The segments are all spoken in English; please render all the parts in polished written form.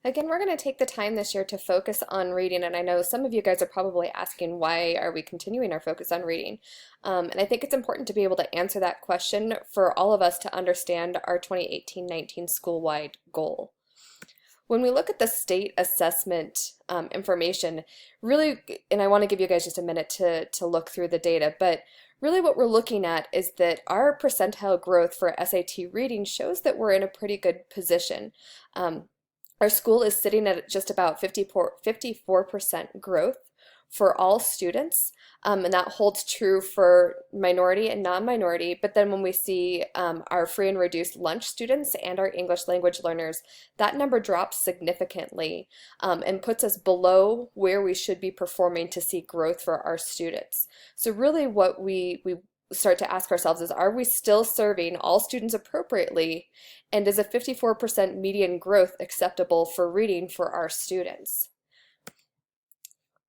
Again, we're going to take the time this year to focus on reading, and I know some of you guys are probably asking, why are we continuing our focus on reading? And I think it's important to be able to answer that question for all of us to understand our 2018-19 school-wide goal. When we look at the state assessment information, really, and I want to give you guys just a minute to look through the data, but really what we're looking at is that our percentile growth for SAT reading shows that we're in a pretty good position. Our school is sitting at just about 54% growth for all students, and that holds true for minority and non-minority. But then when we see our free and reduced lunch students and our English language learners, that number drops significantly and puts us below where we should be performing to see growth for our students. So really what we start to ask ourselves is, are we still serving all students appropriately, and is a 54% median growth acceptable for reading for our students?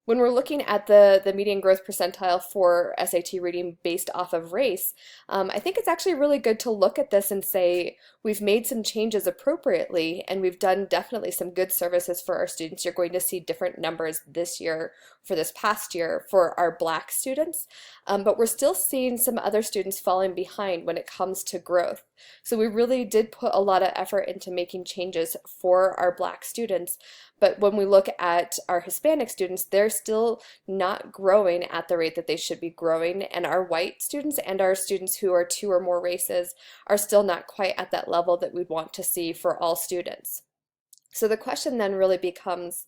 When we're looking at the median growth percentile for SAT reading based off of race, I think it's actually really good to look at this and say we've made some changes appropriately and we've done definitely some good services for our students. You're going to see different numbers this year for this past year for our Black students, but we're still seeing some other students falling behind when it comes to growth. So we really did put a lot of effort into making changes for our Black students. But when we look at our Hispanic students, they're still not growing at the rate that they should be growing. And our white students and our students who are two or more races are still not quite at that level that we'd want to see for all students. So the question then really becomes,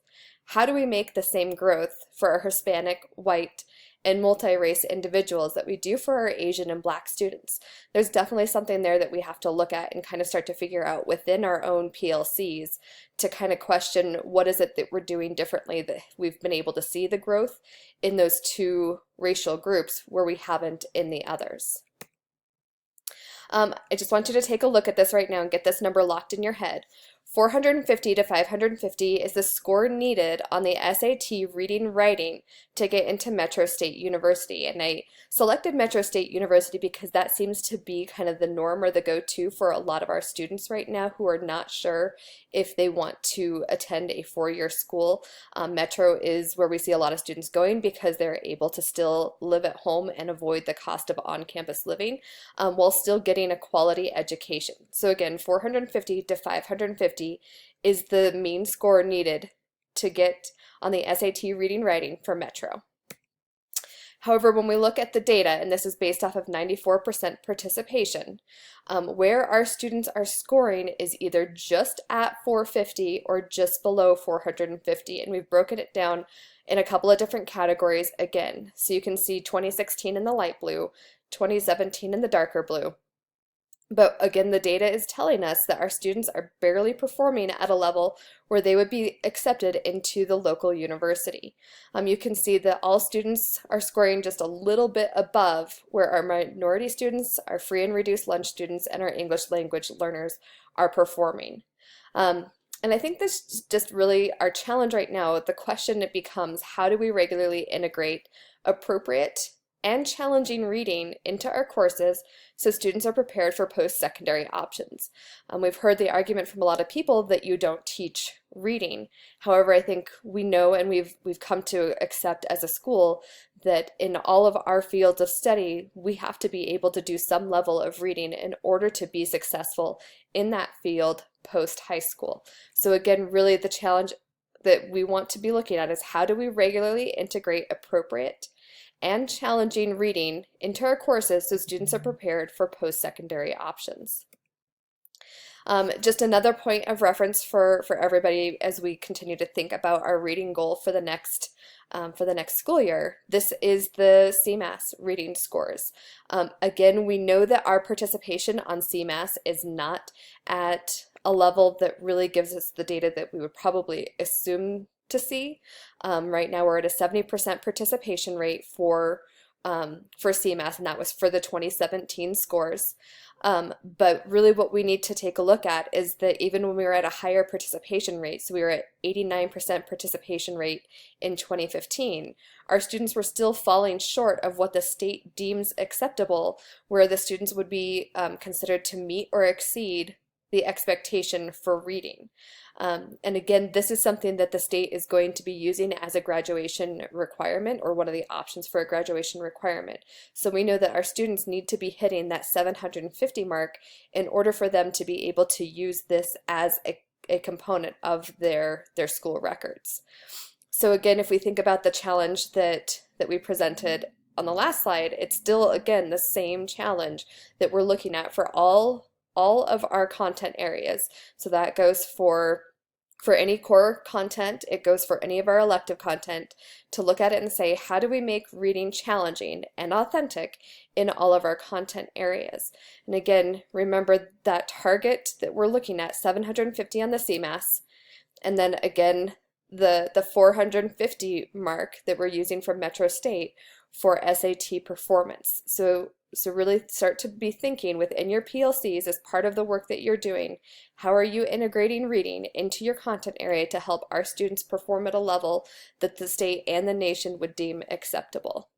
how do we make the same growth for our Hispanic, white, and multi-race individuals that we do for our Asian and Black students? There's definitely something there that we have to look at and kind of start to figure out within our own PLCs to kind of question, what is it that we're doing differently that we've been able to see the growth in those two racial groups where we haven't in the others. I just want you to take a look at this right now and get this number locked in your head. 450 to 550 is the score needed on the SAT reading writing to get into Metro State University. And I selected Metro State University because that seems to be kind of the norm or the go-to for a lot of our students right now who are not sure if they want to attend a four-year school. Metro is where we see a lot of students going because they're able to still live at home and avoid the cost of on-campus living while still getting a quality education. So again, 450 to 550 is the mean score needed to get on the SAT reading writing for Metro. However, when we look at the data, and this is based off of 94% participation, where our students are scoring is either just at 450 or just below 450, and we've broken it down in a couple of different categories again. So you can see 2016 in the light blue, 2017 in the darker blue. But again, the data is telling us that our students are barely performing at a level where they would be accepted into the local university. You can see that all students are scoring just a little bit above where our minority students, our free and reduced lunch students, and our English language learners are performing. And I think this is just really our challenge right now. The question it becomes, how do we regularly integrate appropriate and challenging reading into our courses so students are prepared for post-secondary options? We've heard the argument from a lot of people that you don't teach reading. However, I think we know and we've come to accept as a school that in all of our fields of study, we have to be able to do some level of reading in order to be successful in that field post-high school. So again, really the challenge that we want to be looking at is, how do we regularly integrate appropriate and challenging reading into our courses so students are prepared for post-secondary options. Just another point of reference for everybody as we continue to think about our reading goal for the next school year. This is the CMAS reading scores. Again, we know that our participation on CMAS is not at a level that really gives us the data that we would probably assume to see. Right now we're at a 70% participation rate for CMAS, and that was for the 2017 scores. But really what we need to take a look at is that even when we were at a higher participation rate, so we were at 89% participation rate in 2015, our students were still falling short of what the state deems acceptable, where the students would be considered to meet or exceed the expectation for reading. And again, this is something that the state is going to be using as a graduation requirement, or one of the options for a graduation requirement. So we know that our students need to be hitting that 750 mark in order for them to be able to use this as a component of their school records. So again, if we think about the challenge that we presented on the last slide, it's still, again, the same challenge that we're looking at for all of our content areas. So that goes for any core content, it goes for any of our elective content, to look at it and say, how do we make reading challenging and authentic in all of our content areas? And again, remember that target that we're looking at, 750 on the CMAS, and then again, the 450 mark that we're using for Metro State for SAT performance. So really start to be thinking within your PLCs as part of the work that you're doing, how are you integrating reading into your content area to help our students perform at a level that the state and the nation would deem acceptable?